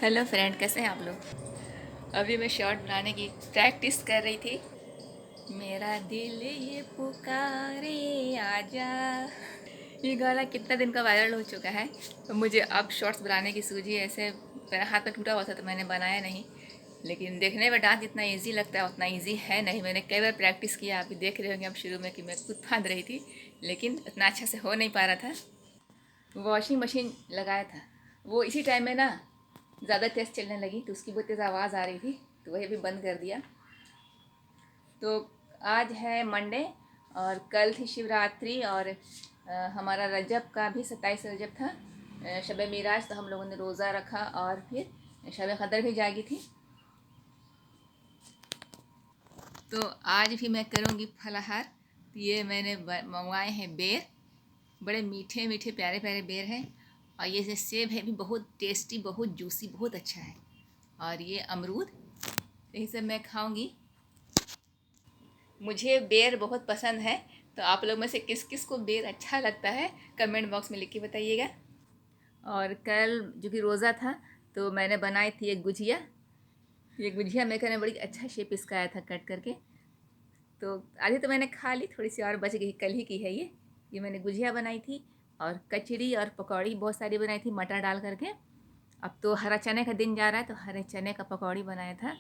Hello friend, कैसे हैं आप लोग। अभी मैं शॉर्ट बनाने की प्रैक्टिस कर रही थी। मेरा दिल ये पुकारे आजा, ये गाना कितना दिन का वायरल हो चुका है। तो मुझे अब शॉर्ट्स बनाने की सूझी। ऐसे मेरा हाथ में टूटा हुआ था तो मैंने बनाया नहीं, लेकिन देखने में डांस जितना इजी लगता है उतना इजी है नहीं। मैंने कई बार प्रैक्टिस किया, आप भी देख रहे होंगे अब शुरू में कि मैं खुद फांद रही थी, लेकिन उतना अच्छा से हो नहीं पा रहा था। वॉशिंग मशीन लगाया था, वो इसी टाइम में ना ज़्यादा तेज़ चलने लगी तो उसकी बहुत तेज़ आवाज़ आ रही थी, तो वही भी बंद कर दिया। तो आज है मंडे और कल थी शिवरात्रि और हमारा रजब का भी 27 रजब था, शब मिराज। तो हम लोगों ने रोज़ा रखा और फिर शब क़दर भी जागी थी। तो आज भी मैं करूँगी फलाहार। तो ये मैंने मंगवाए हैं बेर, बड़े मीठे मीठे प्यारे प्यारे बेर हैं। और ये जो सेब है भी बहुत टेस्टी, बहुत जूसी, बहुत अच्छा है। और ये अमरूद, यही सब मैं खाऊंगी। मुझे बेर बहुत पसंद है। तो आप लोग में से किस किस को बेर अच्छा लगता है कमेंट बॉक्स में लिख के बताइएगा। और कल जो कि रोज़ा था तो मैंने बनाई थी एक गुजिया। ये गुजिया मेकर ने बड़ी अच्छा शेप इसका आया था कट करके। तो आधी तो मैंने खा ली, थोड़ी सी और बच गई, कल ही की है ये मैंने गुजिया बनाई थी। और कचड़ी और पकौड़ी बहुत सारी बनाई थी मटर डाल करके। अब तो हरा चने का दिन जा रहा है तो हरे चने का पकौड़ी बनाया था।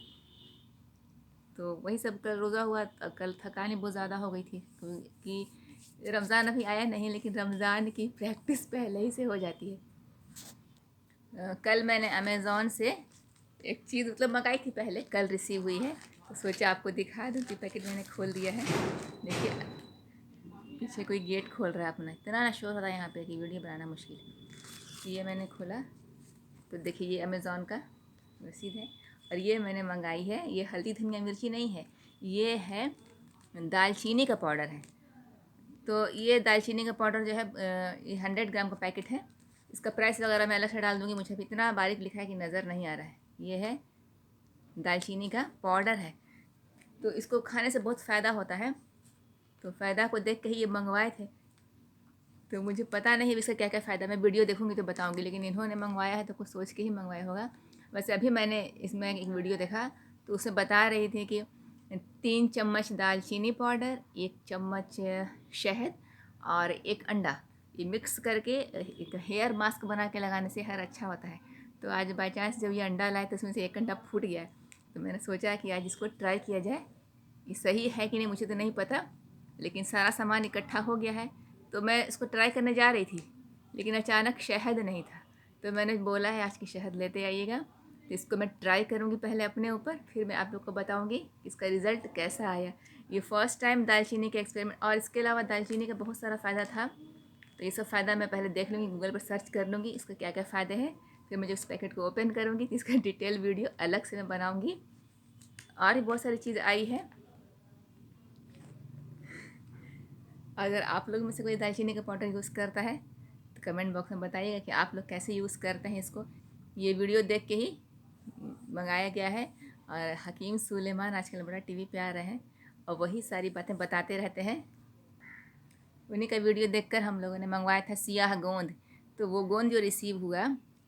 तो वही सब कल रोज़ा हुआ। कल थकान बहुत ज़्यादा हो गई थी तो कि रमज़ान अभी आया नहीं, लेकिन रमज़ान की प्रैक्टिस पहले ही से हो जाती है। कल मैंने अमेज़ॉन से एक चीज़ मतलब मंगाई थी, पहले कल रिसीव हुई है तो सोचा आपको दिखा दूँ कि पैकेट मैंने खोल दिया है। देखिए पीछे कोई गेट खोल रहा है अपना, इतना ना शोर हो रहा है यहाँ पे कि वीडियो बनाना मुश्किल। ये मैंने खोला तो देखिए ये अमेज़ॉन का रसीद है। और ये मैंने मंगाई है, ये हल्दी धनिया मिर्ची नहीं है, ये है दालचीनी का पाउडर है। तो ये दालचीनी का पाउडर जो है ये 100 ग्राम का पैकेट है। इसका प्राइस वगैरह मैं अलग से डाल दूँगी, मुझे इतना बारीक लिखा है कि नज़र नहीं आ रहा है। ये है दालचीनी का पाउडर है। तो इसको खाने से बहुत फ़ायदा होता है, तो फ़ायदा को देख के ही ये मंगवाए थे। तो मुझे पता नहीं इसका क्या क्या फ़ायदा, मैं वीडियो देखूँगी तो बताऊँगी, लेकिन इन्होंने मंगवाया है तो कुछ सोच के ही मंगवाया होगा। वैसे अभी मैंने इसमें एक वीडियो देखा तो उसमें बता रही थी कि 3 चम्मच दालचीनी पाउडर, 1 चम्मच शहद और 1 अंडा, ये मिक्स करके एक हेयर मास्क बना के लगाने से हेयर अच्छा होता है। तो आज बाई चांस जब ये अंडा लाए तो उसमें से 1 अंडा फूट गया, तो मैंने सोचा कि आज इसको ट्राई किया जाए। ये सही है कि नहीं मुझे तो नहीं पता, लेकिन सारा सामान इकट्ठा हो गया है। तो मैं इसको ट्राई करने जा रही थी, लेकिन अचानक शहद नहीं था। तो मैंने बोला है आज की शहद लेते आइएगा। तो इसको मैं ट्राई करूँगी पहले अपने ऊपर, फिर मैं आप लोग को बताऊँगी कि इसका रिज़ल्ट कैसा आया। ये फ़र्स्ट टाइम दालचीनी का एक्सपेरिमेंट, और इसके अलावा दालचीनी का बहुत सारा फ़ायदा था। तो ये सब फ़ायदा मैं पहले देख लूँगी, गूगल पर सर्च कर लूँगी इसका क्या क्या फ़ायदे हैं। फिर मुझे उस पैकेट को ओपन करूँगी तो इसका डिटेल वीडियो अलग से मैं बनाऊँगी। और भी बहुत सारी चीज़ आई है। अगर आप लोग में से कोई दालचीनी का पाउडर यूज़ करता है तो कमेंट बॉक्स में बताइएगा कि आप लोग कैसे यूज़ करते हैं इसको। ये वीडियो देख के ही मंगाया गया है। और हकीम सुलेमान आजकल बड़ा टीवी पे आ रहे हैं और वही सारी बातें बताते रहते हैं। उन्हीं का वीडियो देखकर हम लोगों ने मंगवाया था सियाह गोंद। तो वो गोंद जो रिसीव हुआ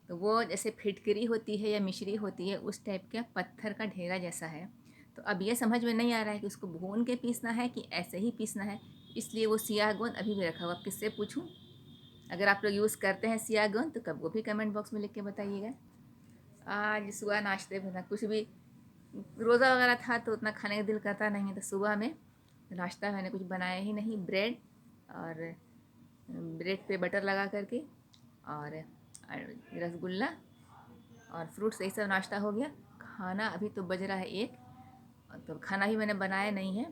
तो वो जैसे फिटकरी होती है या मिश्री होती है उस टाइप का पत्थर का ढेरा जैसा है। तो अब ये समझ में नहीं आ रहा है कि उसको भून के पीसना है कि ऐसे ही पीसना है, इसलिए वो सियाह गोंद अभी भी रखा हुआ। किससे पूछूं? अगर आप लोग यूज़ करते हैं सियाह गोंद तो कब वो भी कमेंट बॉक्स में लिख के बताइएगा। आज सुबह नाश्ते में ना कुछ भी, रोज़ा वगैरह था तो उतना खाने का दिल करता नहीं है, तो सुबह में नाश्ता मैंने कुछ बनाया ही नहीं। ब्रेड और ब्रेड पे बटर लगा करके और रसगुल्ला और फ्रूट्स, यही सब नाश्ता हो गया। खाना अभी तो बज रहा है 1, तो खाना ही मैंने बनाया नहीं है।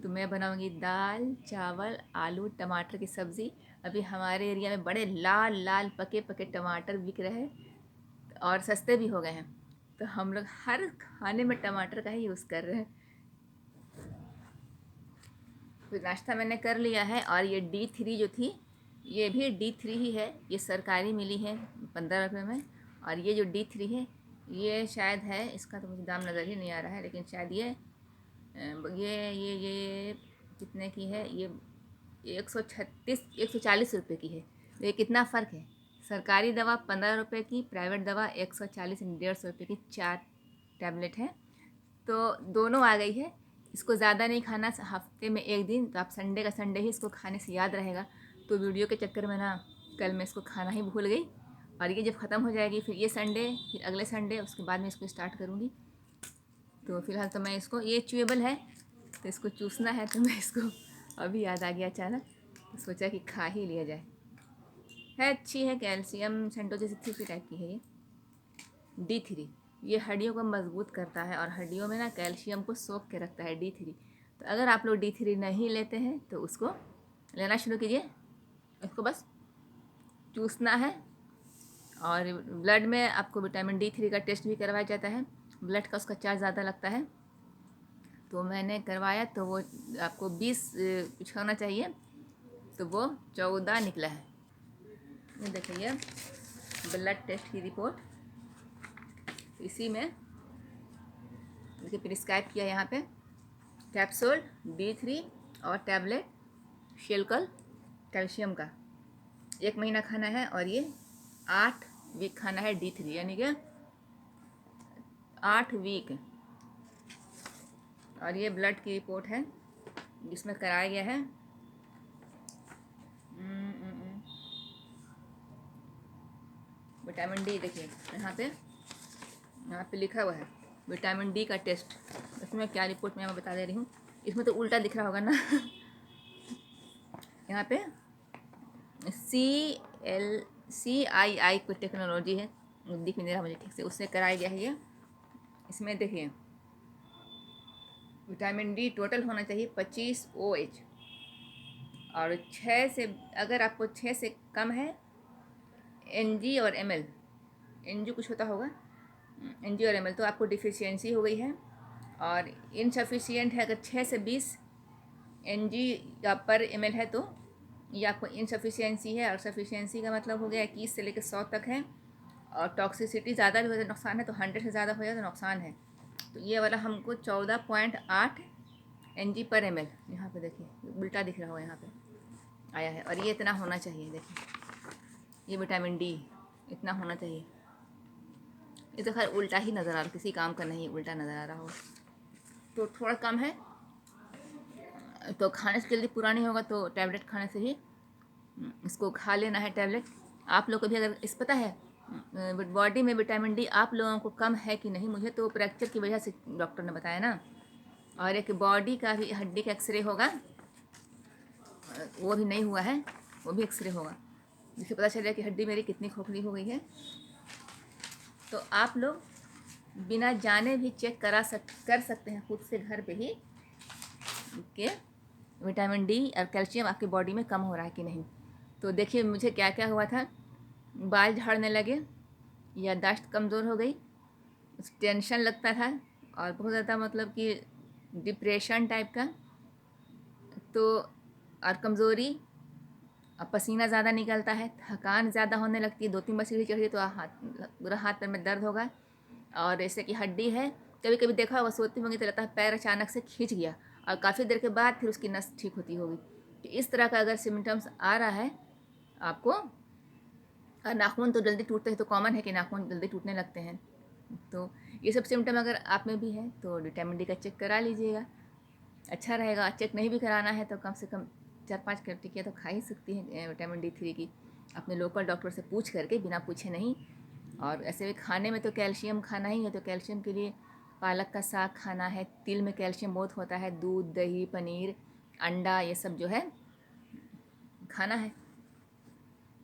तो मैं बनाऊंगी दाल चावल आलू टमाटर की सब्ज़ी। अभी हमारे एरिया में बड़े लाल लाल पके पके टमाटर बिक रहे हैं और सस्ते भी हो गए हैं, तो हम लोग हर खाने में टमाटर का ही यूज़ कर रहे हैं। तो नाश्ता मैंने कर लिया है। और ये D3 जो थी ये भी D3 ही है, ये सरकारी मिली है 15 रुपये में। और ये जो D3 है ये शायद है, इसका तो मुझे दाम नज़र ही नहीं आ रहा है, लेकिन शायद ये कितने की है, ये 136 140 रुपये की है। तो ये कितना फ़र्क है, सरकारी दवा 15 रुपये की, प्राइवेट दवा 140 यानी 150 रुपये की 4 टैबलेट है। तो दोनों आ गई है। इसको ज़्यादा नहीं खाना, हफ्ते में एक दिन, तो आप संडे का संडे ही इसको खाने से याद रहेगा। तो वीडियो के चक्कर में ना कल मैं इसको खाना ही भूल गई, और ये जब ख़त्म हो जाएगी फिर ये संडे, फिर अगले संडे, उसके बाद में इसको स्टार्ट करूँगी। तो फिलहाल तो मैं इसको, ये च्यूएबल है तो इसको चूसना है, तो मैं इसको अभी याद आ गया अचानक, तो सोचा कि खा ही लिया जाए। है अच्छी है, कैल्शियम सेंटो जैसी थी टाइप की है ये। D3 ये हड्डियों को मजबूत करता है और हड्डियों में ना कैल्शियम को सोख के रखता है D3। तो अगर आप लोग D3 नहीं लेते हैं तो उसको लेना शुरू कीजिए। इसको बस चूसना है। और ब्लड में आपको विटामिन D3 का टेस्ट भी करवाया जाता है। ब्लड का उसका चार्ज ज़्यादा लगता है, तो मैंने करवाया तो वो आपको 20 कुछ होना चाहिए, तो वो 14 निकला है। ये देखिए ब्लड टेस्ट की रिपोर्ट, इसी में देखिए प्रिस्क्राइब किया यहाँ पे कैप्सूल D3 और टैबलेट शेलकल कैल्शियम का 1 महीना खाना है, और ये 8 वीक खाना है D3, यानी कि 8 वीक। और ये ब्लड की रिपोर्ट है जिसमें कराया गया है विटामिन D। देखिए यहाँ पे लिखा हुआ है विटामिन D का टेस्ट। इसमें क्या रिपोर्ट मैं बता दे रही हूँ, इसमें तो उल्टा दिख रहा होगा ना यहाँ पे CLCII कोई टेक्नोलॉजी है, दिख नहीं रहा मुझे ठीक से, उससे कराया गया है ये। इसमें देखिए विटामिन D टोटल होना चाहिए 25 OH, और 6 से, अगर आपको 6 से कम है NG और ml, NG कुछ होता होगा, NG और ml, तो आपको डिफिशियंसी हो गई है। और इनसफिशियंट है अगर 6 से 20 NG या पर ml है, तो ये आपको इनसफिशियंसी है। और सफिशियंसी का मतलब हो गया 21 से लेकर 100 तक है। और टॉक्सिसिटी ज़्यादा भी हो जाए नुकसान है, तो 100 से ज़्यादा हो जाए तो नुकसान है। तो ये वाला हमको 14.8 NG पर ml, यहाँ पे देखिए उल्टा दिख रहा हो, यहाँ पे आया है। और ये इतना होना चाहिए, देखिए ये विटामिन D इतना होना चाहिए। ये तो खैर उल्टा ही नज़र आ रहा, किसी काम का नहीं उल्टा नज़र आ रहा हो, तो थोड़ा कम है। तो खाने से जल्दी पूरा नहीं होगा, तो टैबलेट खाने से ही इसको खा लेना है टैबलेट। आप लोग को भी अगर इस पता है बॉडी में विटामिन D आप लोगों को कम है कि नहीं, मुझे तो फ्रैक्चर की वजह से डॉक्टर ने बताया ना। और एक बॉडी का भी हड्डी का एक्सरे होगा, वो भी नहीं हुआ है, वो भी एक्सरे होगा, जिससे पता चलेगा कि हड्डी मेरी कितनी खोखली हो गई है। तो आप लोग बिना जाने भी चेक कर सकते हैं खुद से घर पे ही कि विटामिन D और कैल्शियम आपकी बॉडी में कम हो रहा है कि नहीं। तो देखिए मुझे क्या क्या हुआ था, बाल झड़ने लगे, याददाश्त कमज़ोर हो गई, टेंशन लगता था, और बहुत ज़्यादा मतलब कि डिप्रेशन टाइप का, तो और कमज़ोरी, अब पसीना ज़्यादा निकलता है, थकान ज़्यादा होने लगती है, 2-3 बार सीढ़ी चढ़ी तो पूरा हाथ पैर में दर्द होगा। और जैसे कि हड्डी है, कभी कभी देखा होगा सोती होंगी तो लगता है पैर अचानक से खींच गया, और काफ़ी देर के बाद फिर उसकी नस ठीक होती होगी। तो इस तरह का अगर सिम्टम्स आ रहा है आपको, और नाखून तो जल्दी टूटते हैं, तो कॉमन है कि नाखून जल्दी टूटने लगते हैं, तो ये सब सिम्टम अगर आप में भी है तो विटामिन D का चेक करा लीजिएगा, अच्छा रहेगा। चेक नहीं भी कराना है तो कम से कम 4-5 टिकिया तो खा ही सकती हैं विटामिन D3 की, अपने लोकल डॉक्टर से पूछ करके, बिना पूछे नहीं। और ऐसे भी खाने में तो कैल्शियम खाना ही है, तो कैल्शियम के लिए पालक का साग खाना है, तिल में कैल्शियम बहुत होता है, दूध दही पनीर अंडा ये सब जो है खाना है।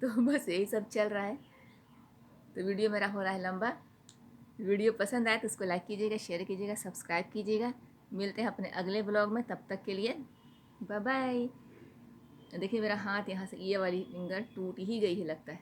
तो बस यही सब चल रहा है। तो वीडियो मेरा हो रहा है लंबा, वीडियो पसंद आए तो उसको लाइक कीजिएगा, शेयर कीजिएगा, सब्सक्राइब कीजिएगा। मिलते हैं अपने अगले ब्लॉग में, तब तक के लिए बाय बाय। देखिए मेरा हाथ यहाँ से ये वाली फिंगर टूट ही गई है लगता है।